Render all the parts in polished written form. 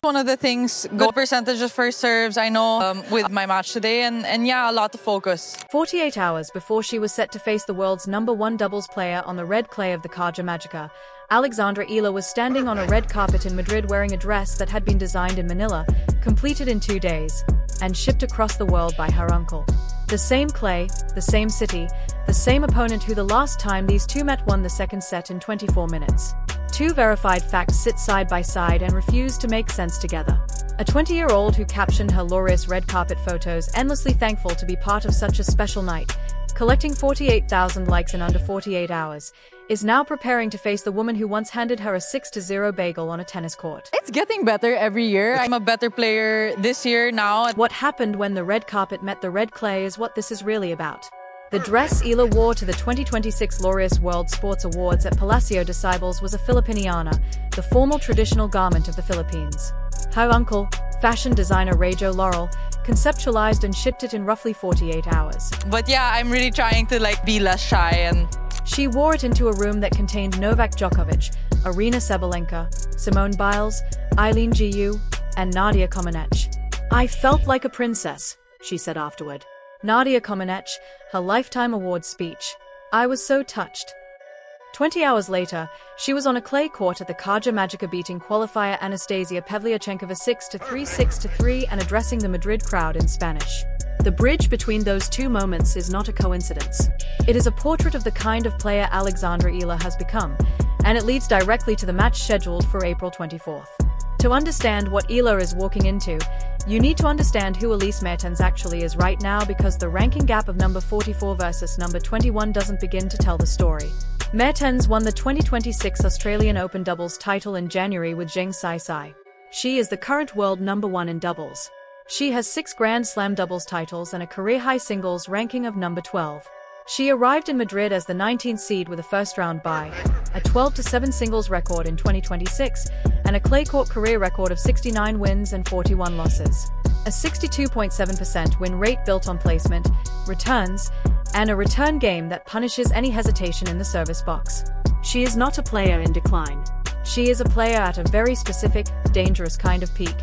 One of the things, good percentage of first serves, I know with my match today, and yeah, a lot of focus. 48 hours before she was set to face the world's #1 doubles player on the red clay of the Caja Magica, Alexandra Eala was standing on a red carpet in Madrid wearing a dress that had been designed in Manila, completed in 2 days, and shipped across the world by her uncle. The same clay, the same city, the same opponent who the last time these two met won the second set in 24 minutes. Two verified facts sit side by side and refuse to make sense together. A 20-year-old who captioned her glorious red carpet photos endlessly thankful to be part of such a special night, collecting 48,000 likes in under 48 hours, is now preparing to face the woman who once handed her a 6-0 bagel on a tennis court. It's getting better every year. I'm a better player this year now. What happened when the red carpet met the red clay is what this is really about. The dress Eala wore to the 2026 Laureus World Sports Awards at Palacio de Cibeles was a Filipiniana, the formal traditional garment of the Philippines. Her uncle, fashion designer Rajo Laurel, conceptualized and shipped it in roughly 48 hours. But yeah, I'm really trying to be less shy and... She wore it into a room that contained Novak Djokovic, Arina Sabalenka, Simone Biles, Eileen Gu, and Nadia Comaneci. "I felt like a princess," she said afterward. Nadia Comaneci, her Lifetime Awards speech. "I was so touched." 20 hours later, she was on a clay court at the Caja Magica beating qualifier Anastasia Pavlyuchenkova 6-3, 6-3 and addressing the Madrid crowd in Spanish. The bridge between those two moments is not a coincidence. It is a portrait of the kind of player Alexandra Eala has become, and it leads directly to the match scheduled for April 24th. To understand what Eala is walking into, you need to understand who Elise Mertens actually is right now, because the ranking gap of number 44 versus number 21 doesn't begin to tell the story. Mertens won the 2026 Australian Open doubles title in January with Zheng Sai. She is the current world #1 in doubles. She has 6 Grand Slam doubles titles and a career-high singles ranking of number 12. She arrived in Madrid as the 19th seed with a first-round bye, a 12-7 singles record in 2026, and a clay court career record of 69 wins and 41 losses. A 62.7% win rate built on placement, returns, and a return game that punishes any hesitation in the service box. She is not a player in decline. She is a player at a very specific, dangerous kind of peak,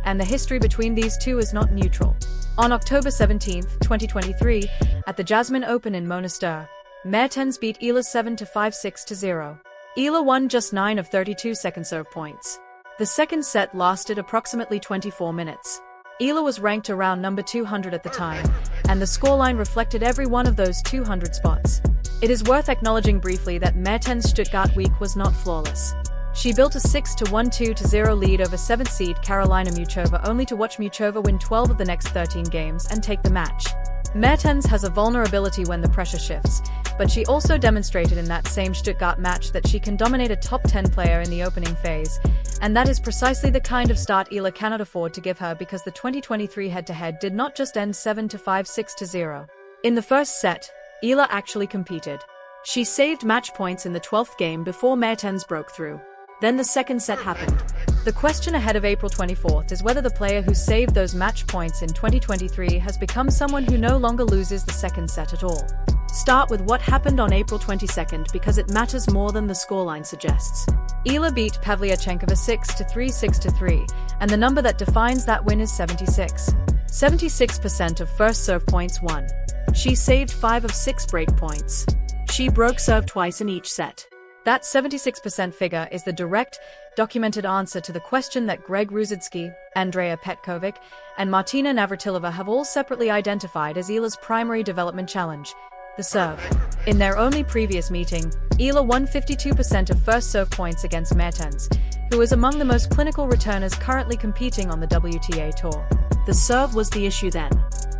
and the history between these two is not neutral. On October 17, 2023, at the Jasmine Open in Monaster, Mertens beat Eala 7-5, 6-0. Eala won just 9 of 32 second serve points. The second set lasted approximately 24 minutes. Eala was ranked around number 200 at the time, and the scoreline reflected every one of those 200 spots. It is worth acknowledging briefly that Mertens' Stuttgart week was not flawless. She built a 6-1, 2-0 lead over 7th seed Karolina Muchova, only to watch Muchova win 12 of the next 13 games and take the match. Mertens has a vulnerability when the pressure shifts, but she also demonstrated in that same Stuttgart match that she can dominate a top 10 player in the opening phase, and that is precisely the kind of start Eala cannot afford to give her, because the 2023 head-to-head did not just end 7-5, 6-0. In the first set, Eala actually competed. She saved match points in the 12th game before Mertens broke through. Then the second set happened. The question ahead of April 24th is whether the player who saved those match points in 2023 has become someone who no longer loses the second set at all. Start with what happened on April 22nd, because it matters more than the scoreline suggests. Eala beat Pavlyuchenkova 6-3, 6-3, and the number that defines that win is 76. 76% of first serve points won. She saved 5 of 6 break points. She broke serve twice in each set. That 76% figure is the direct, documented answer to the question that Greg Rusedski, Andrea Petkovic, and Martina Navratilova have all separately identified as Eala's primary development challenge: the serve. In their only previous meeting, Eala won 52% of first serve points against Mertens, who is among the most clinical returners currently competing on the WTA Tour. The serve was the issue then.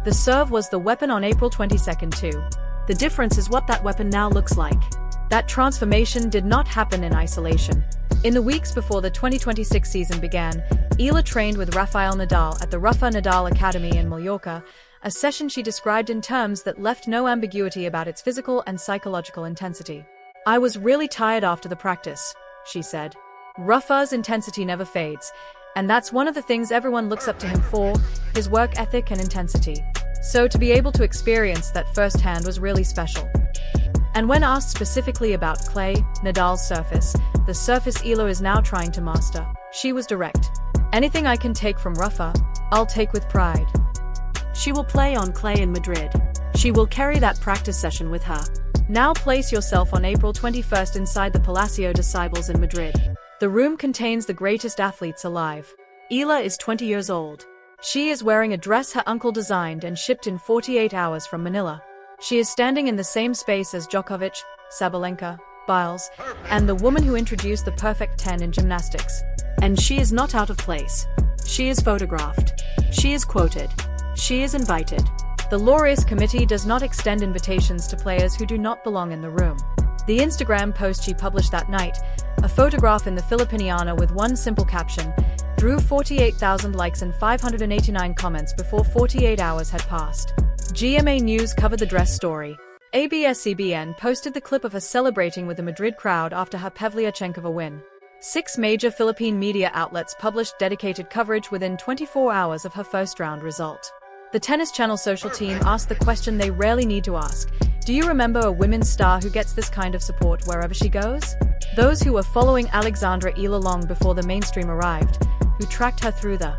The serve was the weapon on April 22nd too. The difference is what that weapon now looks like. That transformation did not happen in isolation. In the weeks before the 2026 season began, Eala trained with Rafael Nadal at the Rafa Nadal Academy in Mallorca, a session she described in terms that left no ambiguity about its physical and psychological intensity. "I was really tired after the practice," she said. Rafa's intensity never fades, and that's one of the things everyone looks up to him for, his work ethic and intensity. So to be able to experience that firsthand was really special. And when asked specifically about clay, Nadal's surface, the surface Eala is now trying to master, she was direct. Anything I can take from Rafa, I'll take with pride. She will play on clay in Madrid. She will carry that practice session with her. Now place yourself on April 21st inside the Palacio de Cibeles in Madrid. The room contains the greatest athletes alive. Eala is 20 years old. She is wearing a dress her uncle designed and shipped in 48 hours from Manila. She is standing in the same space as Djokovic, Sabalenka, Biles, and the woman who introduced the perfect 10 in gymnastics. And she is not out of place. She is photographed. She is quoted. She is invited. The Laureus Committee does not extend invitations to players who do not belong in the room. The Instagram post she published that night, a photograph in the Filipiniana with one simple caption, drew 48,000 likes and 589 comments before 48 hours had passed. GMA News covered the dress story. ABS-CBN posted the clip of her celebrating with the Madrid crowd after her Pavlyuchenkova win. 6 major Philippine media outlets published dedicated coverage within 24 hours of her first-round result. The Tennis Channel social team asked the question they rarely need to ask. Do you remember a women's star who gets this kind of support wherever she goes? Those who were following Alexandra Eala long before the mainstream arrived, who tracked her through the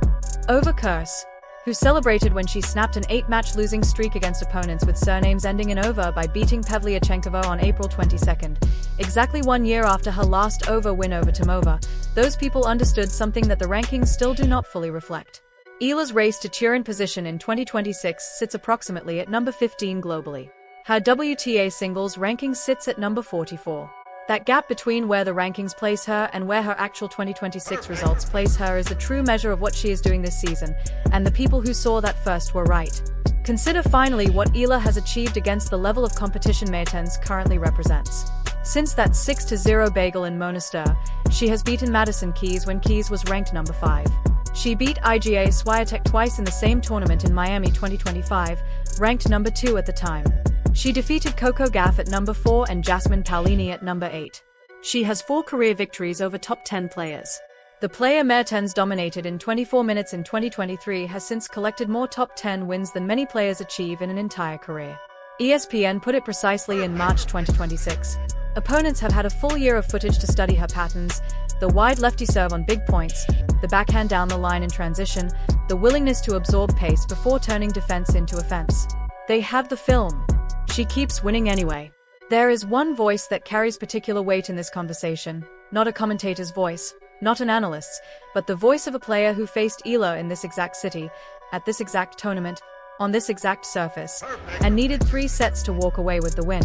over curse, who celebrated when she snapped an 8-match losing streak against opponents with surnames ending in over by beating Pavlyuchenkova on April 22nd, exactly 1 year after her last over win over Tomova. Those people understood something that the rankings still do not fully reflect. Eala's race to Turin position in 2026 sits approximately at number 15 globally. Her WTA singles ranking sits at number 44. That gap between where the rankings place her and where her actual 2026 results place her is a true measure of what she is doing this season, and the people who saw that first were right. Consider finally what Eala has achieved against the level of competition Mertens currently represents. Since that 6-0 bagel in Monastir, she has beaten Madison Keys when Keys was ranked number 5. She beat Iga Swiatek twice in the same tournament in Miami 2025, ranked number 2 at the time. She defeated Coco Gauff at number 4 and Jasmine Paolini at number 8. She has 4 career victories over top 10 players. The player Mertens dominated in 24 minutes in 2023 has since collected more top 10 wins than many players achieve in an entire career. ESPN put it precisely in March 2026. Opponents have had a full year of footage to study her patterns, the wide lefty serve on big points, the backhand down the line in transition, the willingness to absorb pace before turning defense into offense. They have the film. She keeps winning anyway. There is one voice that carries particular weight in this conversation, not a commentator's voice, not an analyst's, but the voice of a player who faced Eala in this exact city, at this exact tournament, on this exact surface, and needed 3 sets to walk away with the win.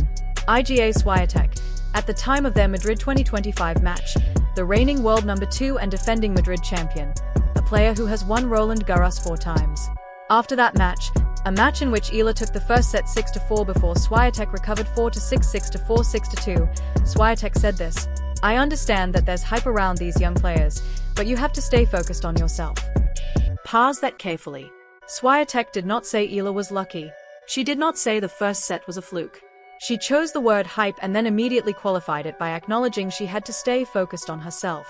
Iga Swiatek, at the time of their Madrid 2025 match, the reigning world number 2 and defending Madrid champion, a player who has won Roland Garros 4 times. After that match, a match in which Eala took the first set 6-4 before Swiatek recovered 4-6, 6-4, 6-2, Swiatek said this: "I understand that there's hype around these young players, but you have to stay focused on yourself." Parse that carefully. Swiatek did not say Eala was lucky. She did not say the first set was a fluke. She chose the word hype and then immediately qualified it by acknowledging she had to stay focused on herself.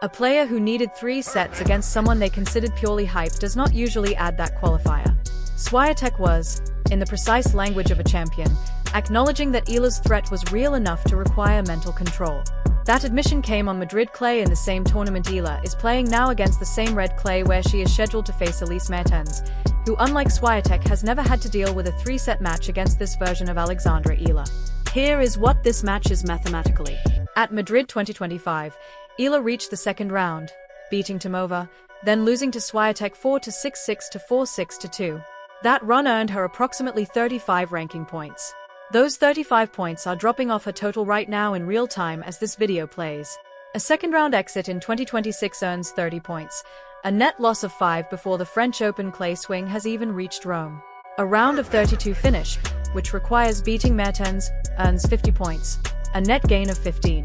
A player who needed 3 sets against someone they considered purely hype does not usually add that qualifier. Swiatek was, in the precise language of a champion, acknowledging that Eala's threat was real enough to require mental control. That admission came on Madrid clay in the same tournament. Eala is playing now against the same red clay where she is scheduled to face Elise Mertens, who unlike Swiatek has never had to deal with a 3-set match against this version of Alexandra Eala. Here is what this match is mathematically. At Madrid 2025, Eala reached the second round, beating Tomova, then losing to Swiatek 4-6, 6-4, 6-2. That run earned her approximately 35 ranking points. Those 35 points are dropping off her total right now in real time as this video plays. A second-round exit in 2026 earns 30 points, a net loss of 5 before the French Open clay swing has even reached Rome. A round of 32 finish, which requires beating Mertens, earns 50 points, a net gain of 15.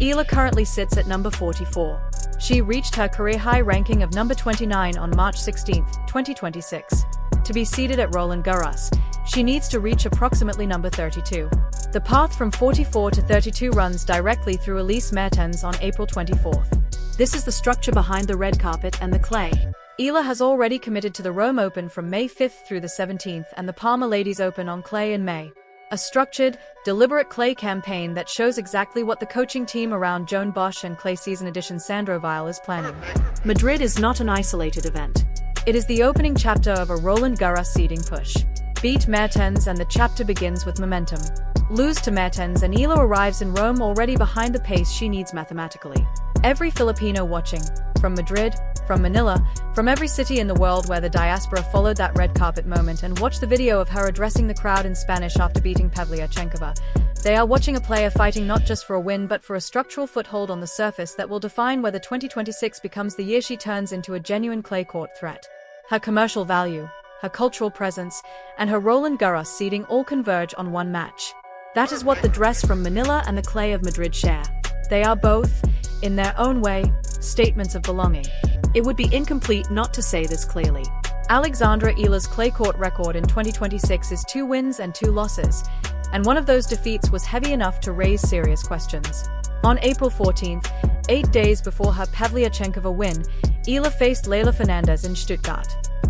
Eala currently sits at number 44. She reached her career-high ranking of number 29 on March 16, 2026. To be seated at Roland Garros, she needs to reach approximately number 32. The path from 44 to 32 runs directly through Elise Mertens on April 24th. This is the structure behind the red carpet and the clay. Eala has already committed to the Rome Open from May 5th through the 17th and the Palma Ladies Open on clay in May. A structured, deliberate clay campaign that shows exactly what the coaching team around Joan Bosch and clay season edition Sandro Weil is planning. Madrid is not an isolated event. It is the opening chapter of a Roland Garros seeding push. Beat Mertens and the chapter begins with momentum. Lose to Mertens and Eala arrives in Rome already behind the pace she needs mathematically. Every Filipino watching, from Madrid, from Manila, from every city in the world where the diaspora followed that red carpet moment and watched the video of her addressing the crowd in Spanish after beating Pavlyuchenkova. They are watching a player fighting not just for a win but for a structural foothold on the surface that will define whether 2026 becomes the year she turns into a genuine clay court threat. Her commercial value, her cultural presence, and her Roland Garros seeding all converge on one match. That is what the dress from Manila and the clay of Madrid share. They are both, in their own way, statements of belonging. It would be incomplete not to say this clearly. Alexandra Eala's clay court record in 2026 is 2 wins and 2 losses, and one of those defeats was heavy enough to raise serious questions. On April 14th, 8 days before her Pavlyuchenkova win, Eala faced Leylah Fernandez in Stuttgart.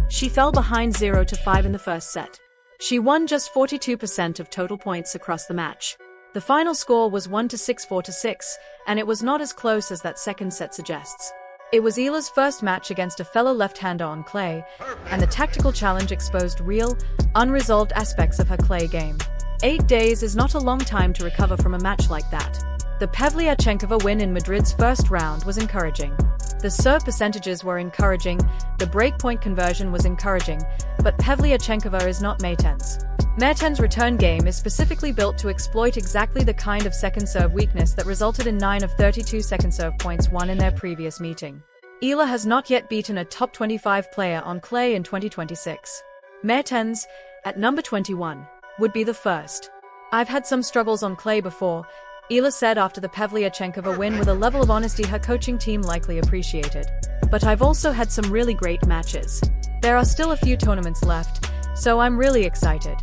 She fell behind 0-5 in the first set. She won just 42% of total points across the match. The final score was 1-6, 4-6, and it was not as close as that second set suggests. It was Eala's first match against a fellow left-hander on clay, and the tactical challenge exposed real, unresolved aspects of her clay game. 8 days is not a long time to recover from a match like that. The Pavlyuchenkova win in Madrid's first round was encouraging. The serve percentages were encouraging, the breakpoint conversion was encouraging, but Pavlyuchenkova is not Mertens. Mertens' return game is specifically built to exploit exactly the kind of second serve weakness that resulted in 9 of 32 second serve points won in their previous meeting. Eala has not yet beaten a top 25 player on clay in 2026. Mertens, at number 21, would be the first. "I've had some struggles on clay before," Eala said after the Pavlyuchenkova win with a level of honesty her coaching team likely appreciated. "But I've also had some really great matches. There are still a few tournaments left, so I'm really excited."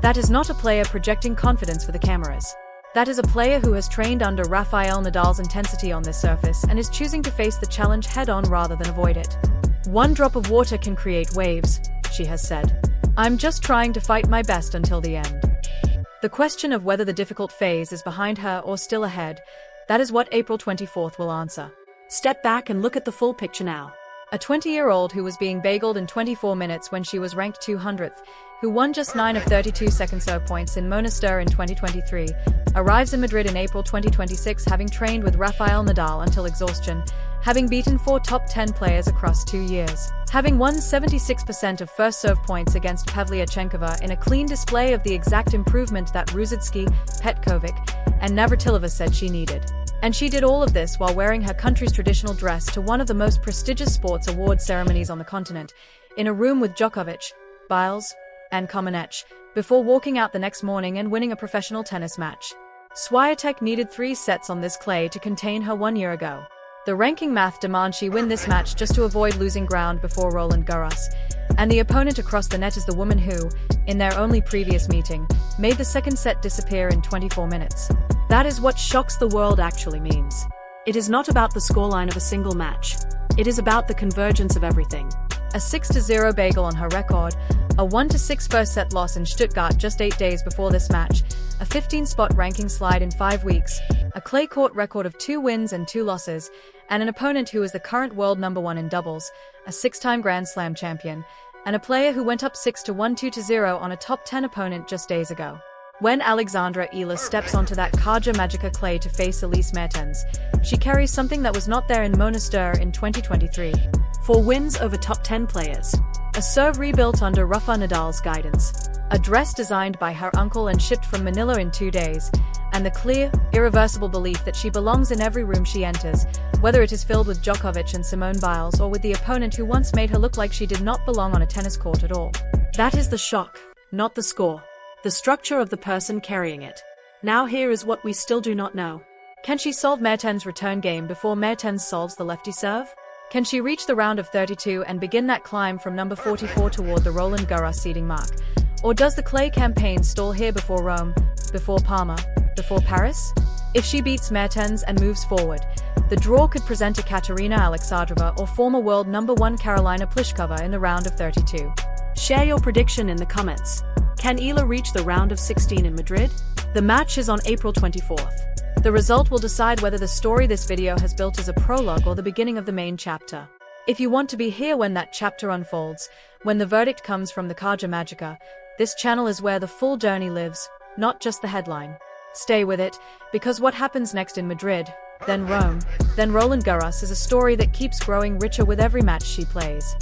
That is not a player projecting confidence for the cameras. That is a player who has trained under Rafael Nadal's intensity on this surface and is choosing to face the challenge head-on rather than avoid it. "One drop of water can create waves," she has said. "I'm just trying to fight my best until the end." The question of whether the difficult phase is behind her or still ahead, that is what April 24th will answer. Step back and look at the full picture now. A 20-year-old who was being bageled in 24 minutes when she was ranked 200th, who won just 9 of 32 second serve points in Monastir in 2023, arrives in Madrid in April 2026 having trained with Rafael Nadal until exhaustion, having beaten 4 top 10 players across 2 years, having won 76% of first serve points against Pavlyuchenkova in a clean display of the exact improvement that Rusedski, Petkovic, and Navratilova said she needed. And she did all of this while wearing her country's traditional dress to one of the most prestigious sports award ceremonies on the continent, in a room with Djokovic, Biles, and Comaneci, before walking out the next morning and winning a professional tennis match. Swiatek needed 3 sets on this clay to contain her 1 year ago. The ranking math demands she win this match just to avoid losing ground before Roland Garros, and the opponent across the net is the woman who, in their only previous meeting, made the second set disappear in 24 minutes. That is what shocks the world actually means. It is not about the scoreline of a single match. It is about the convergence of everything. A 6-0 bagel on her record, a 1-6 first set loss in Stuttgart just 8 days before this match, a 15-spot ranking slide in 5 weeks, a clay court record of 2 wins and 2 losses, and an opponent who is the current world number 1 in doubles, a 6-time Grand Slam champion, and a player who went up 6-1 2-0 on a top 10 opponent just days ago. When Alexandra Eala steps onto that Kaja Magica clay to face Elise Mertens, she carries something that was not there in Monastir in 2023. 4 wins over top 10 players. A serve rebuilt under Rafa Nadal's guidance. A dress designed by her uncle and shipped from Manila in 2 days. And the clear, irreversible belief that she belongs in every room she enters, whether it is filled with Djokovic and Simone Biles or with the opponent who once made her look like she did not belong on a tennis court at all. That is the shock, not the score. The structure of the person carrying it. Now here is what we still do not know. Can she solve Mertens' return game before Mertens solves the lefty serve? Can she reach the round of 32 and begin that climb from number 44 toward the Roland Garros seeding mark? Or does the clay campaign stall here before Rome, before Parma, before Paris? If she beats Mertens and moves forward, the draw could present a Katerina Alexandrova or former world number 1 Karolina Pliskova in the round of 32. Share your prediction in the comments. Can Eala reach the round of 16 in Madrid? The match is on April 24th. The result will decide whether the story this video has built is a prologue or the beginning of the main chapter. If you want to be here when that chapter unfolds, when the verdict comes from the Caja Magica, this channel is where the full journey lives, not just the headline. Stay with it, because what happens next in Madrid, then Rome, then Roland Garros is a story that keeps growing richer with every match she plays.